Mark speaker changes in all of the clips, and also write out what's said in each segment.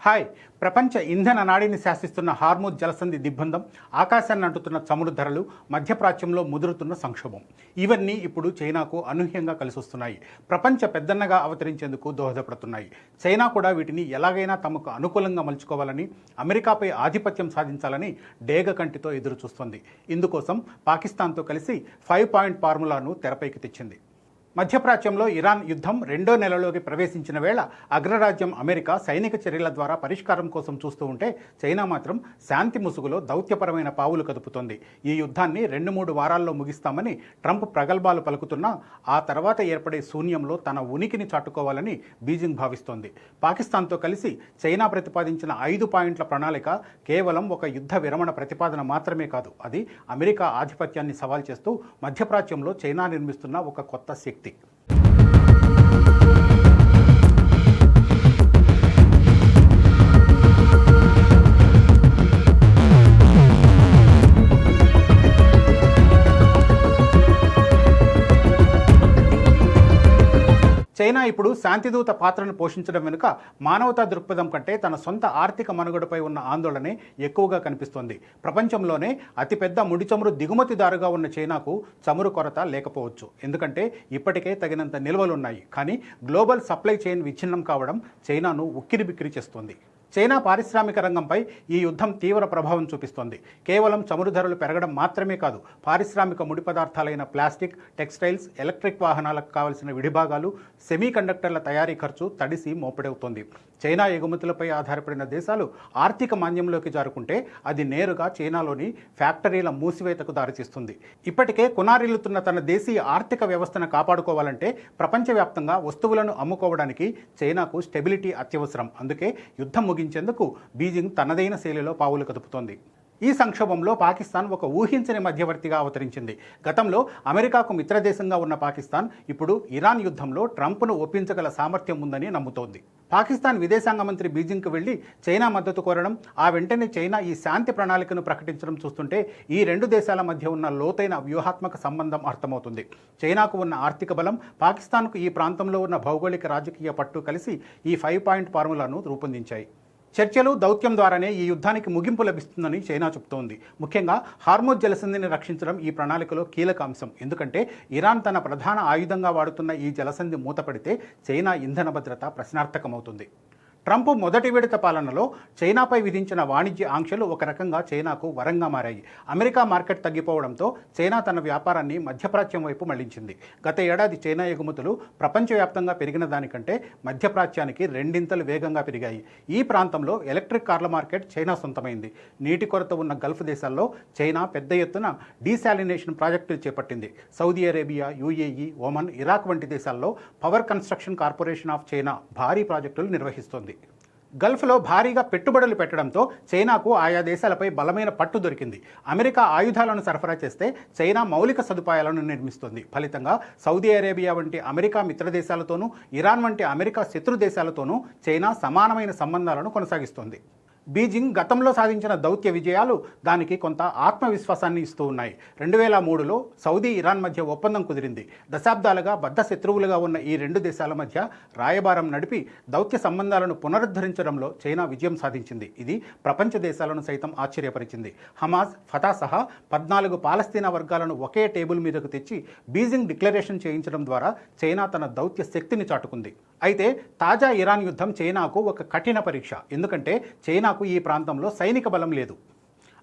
Speaker 1: Hi. ప్రపంచ ఇంధన నాడిని శాసిస్తున్న Hormuz జలసంధి దిగ్బంధం, ఆకాశాన్ని అంటుతున్న చమురు ధరలు, మధ్యప్రాచ్యంలో ముదురుతున్న సంక్షోభం ఇవన్నీ ఇప్పుడు చైనాకు అనూహ్యంగా కలిసొస్తున్నాయి. ప్రపంచ పెద్దన్నగా అవతరించేందుకు దోహదపడుతున్నాయి. చైనా కూడా వీటిని ఎలాగైనా తమకు అనుకూలంగా మలుచుకోవాలని, అమెరికాపై ఆధిపత్యం సాధించాలని డేగ కంటితో ఎదురు చూస్తోంది. ఇందుకోసం పాకిస్తాన్తో కలిసి 5 పాయింట్ ఫార్ములాను తెరపైకి తెచ్చింది. మధ్యప్రాచ్యంలో ఇరాన్ యుద్ధం 2వ నెలలోకి ప్రవేశించిన వేళ అగ్రరాజ్యం అమెరికా సైనిక చర్యల ద్వారా పరిష్కారం కోసం చూస్తూ ఉంటే, చైనా మాత్రం శాంతి ముసుగులో దౌత్యపరమైన పావులు కదుపుతోంది. ఈ యుద్ధాన్ని 2-3 వారాల్లో ముగిస్తామని ట్రంప్ ప్రగల్భాలు పలుకుతున్నా, ఆ తర్వాత ఏర్పడే శూన్యంలో తన ఉనికిని చాటుకోవాలని బీజింగ్ భావిస్తోంది. పాకిస్తాన్తో కలిసి చైనా ప్రతిపాదించిన 5 పాయింట్ల ప్రణాళిక కేవలం ఒక యుద్ధ విరమణ ప్రతిపాదన మాత్రమే కాదు, అది అమెరికా ఆధిపత్యాన్ని సవాల్ చేస్తూ మధ్యప్రాచ్యంలో చైనా నిర్మిస్తున్న ఒక కొత్త శక్తి. చైనా ఇప్పుడు శాంతిదూత పాత్రను పోషించడం వెనుక మానవతా దృక్పథం కంటే తన సొంత ఆర్థిక మనుగడపై ఉన్న ఆందోళనే ఎక్కువగా కనిపిస్తోంది. ప్రపంచంలోనే అతిపెద్ద ముడి చమురు దిగుమతిదారుగా ఉన్న చైనాకు చమురు కొరత లేకపోవచ్చు, ఎందుకంటే ఇప్పటికే తగినంత నిల్వలున్నాయి. కానీ గ్లోబల్ సప్లై చైన్ విచ్ఛిన్నం కావడం చైనాను ఉక్కిరిబిక్కిరి చేస్తోంది. చైనా పారిశ్రామిక రంగంపై ఈ యుద్ధం తీవ్ర ప్రభావం చూపిస్తోంది. కేవలం చమురు ధరలు పెరగడం మాత్రమే కాదు, పారిశ్రామిక ముడి పదార్థాలైన ప్లాస్టిక్, టెక్స్టైల్స్, ఎలక్ట్రిక్ వాహనాలకు కావలసిన విడిభాగాలు, సెమీ కండక్టర్ల తయారీ ఖర్చు తడిసి మోపెడవుతోంది. చైనా ఎగుమతులపై ఆధారపడిన దేశాలు ఆర్థిక మాంద్యంలోకి జారుకుంటే అది నేరుగా చైనాలోని ఫ్యాక్టరీల మూసివేతకు దారితీస్తుంది. ఇప్పటికే కునారిల్లుతున్న తన దేశీయ ఆర్థిక వ్యవస్థను కాపాడుకోవాలంటే ప్రపంచవ్యాప్తంగా వస్తువులను అమ్ముకోవడానికి చైనాకు స్టెబిలిటీ అత్యవసరం. అందుకే యుద్ధం ముగించేందుకు బీజింగ్ తనదైన శైలిలో పావులు కదుపుతోంది. ఈ సంక్షోభంలో పాకిస్తాన్ ఒక ఊహించని మధ్యవర్తిగా అవతరించింది. గతంలో అమెరికాకు మిత్రదేశంగా ఉన్న పాకిస్తాన్ ఇప్పుడు ఇరాన్ యుద్ధంలో ట్రంప్ను ఒప్పించగల సామర్థ్యం ఉందని నమ్ముతోంది. పాకిస్తాన్ విదేశాంగ మంత్రి బీజింగ్కు వెళ్లి చైనా మద్దతు కోరడం, ఆ వెంటనే చైనా ఈ శాంతి ప్రణాళికను ప్రకటించడం చూస్తుంటే ఈ 2 దేశాల మధ్య ఉన్న లోతైన వ్యూహాత్మక సంబంధం అర్థమవుతుంది. చైనాకు ఉన్న ఆర్థిక బలం, పాకిస్తాన్కు ఈ ప్రాంతంలో ఉన్న భౌగోళిక రాజకీయ పట్టు కలిసి ఈ 5 పాయింట్ ఫార్ములాను రూపొందించాయి. చర్చలు, దౌత్యం ద్వారానే ఈ యుద్ధానికి ముగింపు లభిస్తుందని చైనా చెబుతోంది. ముఖ్యంగా హార్మూజ్ జలసంధిని రక్షించడం ఈ ప్రణాళికలో కీలక అంశం. ఎందుకంటే ఇరాన్ తన ప్రధాన ఆయుధంగా వాడుతున్న ఈ జలసంధి మూతపడితే చైనా ఇంధన భద్రత ప్రశ్నార్థకమవుతుంది. ట్రంప్ మొదటి విడత పాలనలో చైనాపై విధించిన వాణిజ్య ఆంక్షలు ఒక రకంగా చైనాకు వరంగా మారాయి. అమెరికా మార్కెట్ తగ్గిపోవడంతో చైనా తన వ్యాపారాన్ని మధ్యప్రాచ్యం వైపు మళ్లించింది. గత ఏడాది చైనా ఎగుమతులు ప్రపంచవ్యాప్తంగా పెరిగిన దానికంటే మధ్యప్రాచ్యానికి 2 వేగంగా పెరిగాయి. ఈ ప్రాంతంలో ఎలక్ట్రిక్ కార్ల మార్కెట్ చైనా సొంతమైంది. నీటి కొరత ఉన్న గల్ఫ్ దేశాల్లో చైనా పెద్ద ఎత్తున డీశాలినేషన్ ప్రాజెక్టులు చేపట్టింది. Saudi Arabia, UAE, Oman, Iraq వంటి దేశాల్లో power construction corporation of China భారీ ప్రాజెక్టులు నిర్వహిస్తోంది. గల్ఫ్లో భారీగా పెట్టుబడులు పెట్టడంతో చైనాకు ఆయా దేశాలపై బలమైన పట్టు దొరికింది. అమెరికా ఆయుధాలను సరఫరా చేస్తే చైనా మౌలిక సదుపాయాలను నిర్మిస్తుంది. ఫలితంగా సౌదీ అరేబియా వంటి అమెరికా మిత్రదేశాలతోనూ, ఇరాన్ వంటి అమెరికా శత్రు దేశాలతోనూ చైనా సమానమైన సంబంధాలను కొనసాగిస్తోంది. బీజింగ్ గతంలో సాధించిన దౌత్య విజయాలు దానికి కొంత ఆత్మవిశ్వాసాన్ని ఇస్తూ ఉన్నాయి. 2003లో సౌదీ, ఇరాన్ మధ్య ఒప్పందం కుదిరింది. దశాబ్దాలుగా బద్ధ శత్రువులుగా ఉన్న ఈ 2 దేశాల మధ్య రాయబారం నడిపి దౌత్య సంబంధాలను పునరుద్ధరించడంలో చైనా విజయం సాధించింది. ఇది ప్రపంచ దేశాలను సైతం ఆశ్చర్యపరిచింది. హమాస్, ఫతా సహా 14 పాలస్తీనా వర్గాలను ఒకే టేబుల్ మీదకు తెచ్చి బీజింగ్ డిక్లరేషన్ చేయించడం ద్వారా చైనా తన దౌత్య శక్తిని చాటుకుంది. అయితే తాజా ఇరాన్ యుద్ధం చైనాకు ఒక కఠిన పరీక్ష. ఎందుకంటే చైనాకు ఈ ప్రాంతంలో సైనిక బలం లేదు.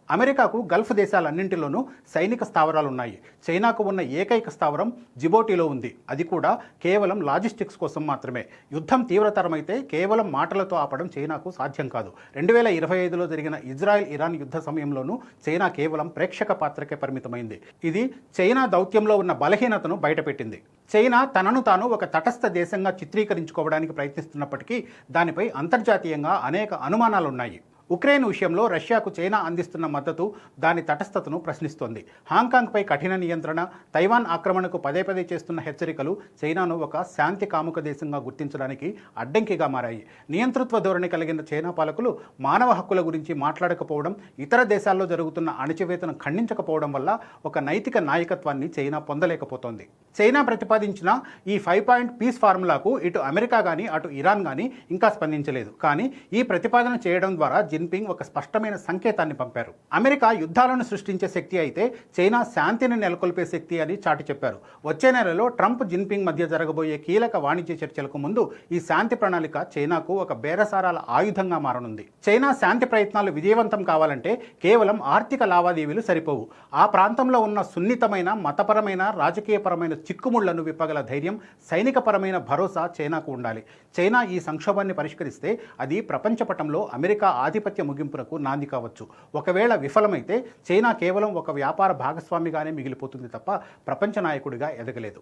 Speaker 1: అమెరికాకు గల్ఫ్ దేశాలన్నింటిలోనూ సైనిక స్థావరాలున్నాయి. చైనాకు ఉన్న ఏకైక స్థావరం జిబోటిలో ఉంది. అది కూడా కేవలం లాజిస్టిక్స్ కోసం మాత్రమే. యుద్ధం తీవ్రతరమైతే కేవలం మాటలతో ఆపడం చైనాకు సాధ్యం కాదు. 2025లో జరిగిన ఇజ్రాయెల్, ఇరాన్ యుద్ధ సమయంలోనూ చైనా కేవలం ప్రేక్షక పాత్రకే పరిమితమైంది. ఇది చైనా దౌత్యంలో ఉన్న బలహీనతను బయటపెట్టింది. చైనా తనను తాను ఒక తటస్థ దేశంగా చిత్రీకరించుకోవడానికి ప్రయత్నిస్తున్నప్పటికీ దానిపై అంతర్జాతీయంగా అనేక అనుమానాలున్నాయి. ఉక్రెయిన్ విషయంలో రష్యాకు చైనా అందిస్తున్న మద్దతు దాని తటస్థతను ప్రశ్నిస్తోంది. హాంకాంగ్పై కఠిన నియంత్రణ, తైవాన్ ఆక్రమణకు పదే చేస్తున్న హెచ్చరికలు చైనాను ఒక శాంతి కాముక దేశంగా గుర్తించడానికి అడ్డంకిగా మారాయి. నియంతృత్వ ధోరణి కలిగిన చైనా పాలకులు మానవ హక్కుల గురించి మాట్లాడకపోవడం, ఇతర దేశాల్లో జరుగుతున్న అణచివేతను ఖండించకపోవడం వల్ల ఒక నైతిక నాయకత్వాన్ని చైనా పొందలేకపోతోంది. చైనా ప్రతిపాదించిన ఈ 5 పాయింట్ పీస్ ఫార్ములాకు ఇటు అమెరికా కానీ అటు ఇరాన్ కానీ ఇంకా స్పందించలేదు. కానీ ఈ ప్రతిపాదన చేయడం ద్వారా జిన్పింగ్ ఒక స్పష్టమైన సంకేతాన్ని పంపారు. అమెరికా యుద్ధాలను సృష్టించే శక్తి అయితే చైనా శాంతిని నెలకొల్పే శక్తి అని చాటి చెప్పారు. వచ్చే నెలలో ట్రంప్ జిన్పింగ్ మధ్య జరగబోయే కీలక వాణిజ్య చర్చలకు ముందు ఈ శాంతి ప్రణాళిక చైనాకు ఒక బేరసారాల ఆయుధంగా మారనుంది. చైనా శాంతి ప్రయత్నాలు విజయవంతం కావాలంటే కేవలం ఆర్థిక లావాదేవీలు సరిపోవు. ఆ ప్రాంతంలో ఉన్న సున్నితమైన మతపరమైన రాజకీయపరమైన చిక్కుముళ్లను విప్పగల ధైర్యం, సైనికపరమైన భరోసా చైనాకు ఉండాలి. చైనా ఈ సంక్షోభాన్ని పరిష్కరిస్తే అది ప్రపంచ పటంలో అమెరికా ఆధిపత్య ముగింపునకు నాంది కావచ్చు. ఒకవేళ విఫలమైతే చైనా కేవలం ఒక వ్యాపార భాగస్వామిగానే మిగిలిపోతుంది తప్ప ప్రపంచ నాయకుడిగా ఎదగలేదు.